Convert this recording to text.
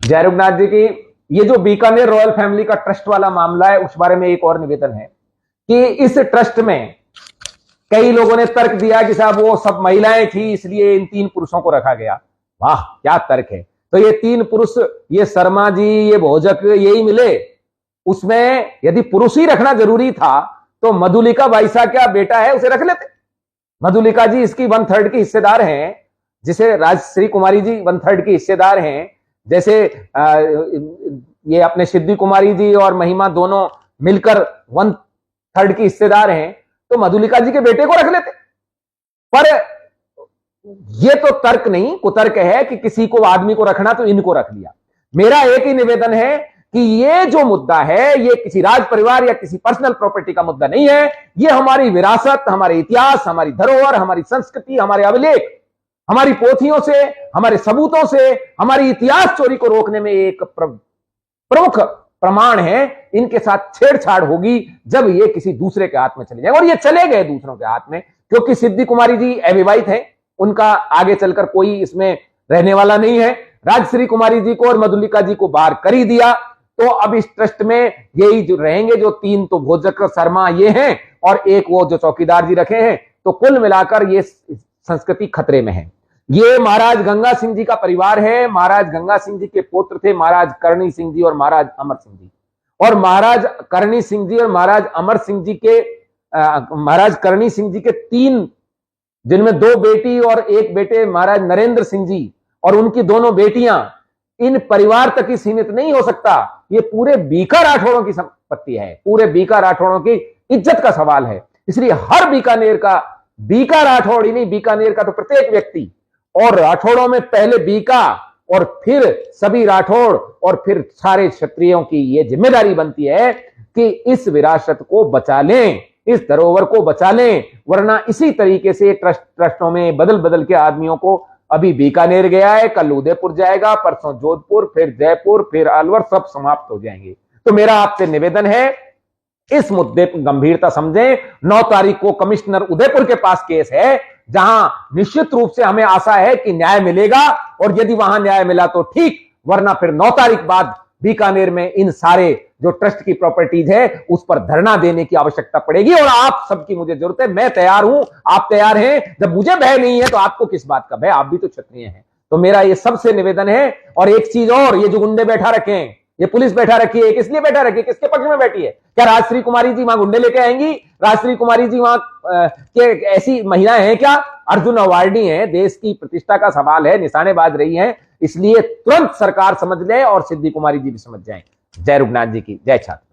जय रघुनाथ जी की। ये जो बीकानेर रॉयल फैमिली का ट्रस्ट वाला मामला है, उस बारे में एक और निवेदन है कि इस ट्रस्ट में कई लोगों ने तर्क दिया कि साहब वो सब महिलाएं थी इसलिए इन 3 पुरुषों को रखा गया। वाह क्या तर्क है। तो ये 3 पुरुष, ये शर्मा जी, ये भोजक, यही मिले। उसमें यदि पुरुष ही रखना जरूरी था तो मधुलिका बाईसा क्या बेटा है, उसे रख लेते। मधुलिका जी इसकी 1/3 की हिस्सेदार हैं, जिसे राजश्री कुमारी जी 1/3 की हिस्सेदार हैं। जैसे ये अपने सिद्धि कुमारी जी और महिमा दोनों मिलकर 1/3 की हिस्सेदार हैं, तो मधुलिका जी के बेटे को रख लेते। पर ये तो तर्क नहीं, कुतर्क है कि किसी को आदमी को रखना तो इनको रख लिया। मेरा एक ही निवेदन है कि ये जो मुद्दा है, ये किसी राज परिवार या किसी पर्सनल प्रॉपर्टी का मुद्दा नहीं है। ये हमारी विरासत, हमारे इतिहास, हमारी धरोहर, हमारी संस्कृति, हमारे अभिलेख, हमारी पोथियों से, हमारे सबूतों से हमारी इतिहास चोरी को रोकने में एक प्रमुख प्रमाण है। इनके साथ छेड़छाड़ होगी जब ये किसी दूसरे के हाथ में चले जाए, और ये चले गए दूसरों के हाथ में, क्योंकि सिद्धि कुमारी जी अविवाहित है, उनका आगे चलकर कोई इसमें रहने वाला नहीं है। राजश्री कुमारी जी को और मधुलिका जी को बाहर कर ही दिया, तो अब इस ट्रस्ट में यही जो रहेंगे, जो 3 तो भोजक शर्मा ये हैं और एक वो जो चौकीदार जी रखे हैं। तो कुल मिलाकर ये संस्कृति खतरे में है। ये महाराज गंगा सिंह जी का परिवार है। महाराज गंगा सिंह जी के पुत्र थे महाराज करणी सिंह जी और महाराज अमर सिंह जी। और महाराज करणी सिंह जी और महाराज अमर सिंह जी के महाराज करणी सिंह जी के 3, जिनमें 2 बेटी और 1 बेटे महाराज नरेंद्र सिंह जी और उनकी दोनों बेटियां, इन परिवार तक ही सीमित नहीं हो सकता। ये पूरे बीका राठौड़ों की संपत्ति है, पूरे बीका राठौड़ों की इज्जत का सवाल है। इसलिए हर बीकानेर का, बीका राठौड़ ही नहीं, बीकानेर का तो प्रत्येक व्यक्ति, और राठौड़ों में पहले बीका और फिर सभी राठौड़ और फिर सारे क्षत्रियों की ये जिम्मेदारी बनती है कि इस विरासत को बचा लें, इस धरोहर को बचा लें। वरना इसी तरीके से ट्रस्टों में बदल बदल के आदमियों को, अभी बीकानेर गया है, कल उदयपुर जाएगा, परसों जोधपुर, फिर जयपुर, फिर अलवर, सब समाप्त हो जाएंगे। तो मेरा आपसे निवेदन है, इस मुद्दे पर गंभीरता समझें। 9 तारीख को कमिश्नर उदयपुर के पास केस है, जहां निश्चित रूप से हमें आशा है कि न्याय मिलेगा, और यदि वहां न्याय मिला तो ठीक, वरना फिर 9 तारीख बाद बीकानेर में इन सारे जो ट्रस्ट की प्रॉपर्टीज है उस पर धरना देने की आवश्यकता पड़ेगी। और आप सबकी मुझे जरूरत है, मैं तैयार हूं, आप तैयार हैं। जब मुझे भय नहीं है तो आपको किस बात का भय, आप भी तो क्षत्रिय हैं। तो मेरा ये सबसे निवेदन है। और एक चीज और, ये जो गुंडे बैठा रखे हैं, ये पुलिस बैठा रखी है, किस लिए बैठा रखी है, किसके पक्ष में बैठी है? क्या राजश्री कुमारी जी वहां गुंडे लेके आएंगी? राजश्री कुमारी जी वहां के ऐसी महिलाएं हैं क्या? अर्जुन अवार्डी हैं, देश की प्रतिष्ठा का सवाल है, निशानेबाज रही हैं। इसलिए तुरंत सरकार समझ ले और सिद्धि कुमारी जी भी समझ जाएं। जय रघुनाथ जी की जय। छात्र।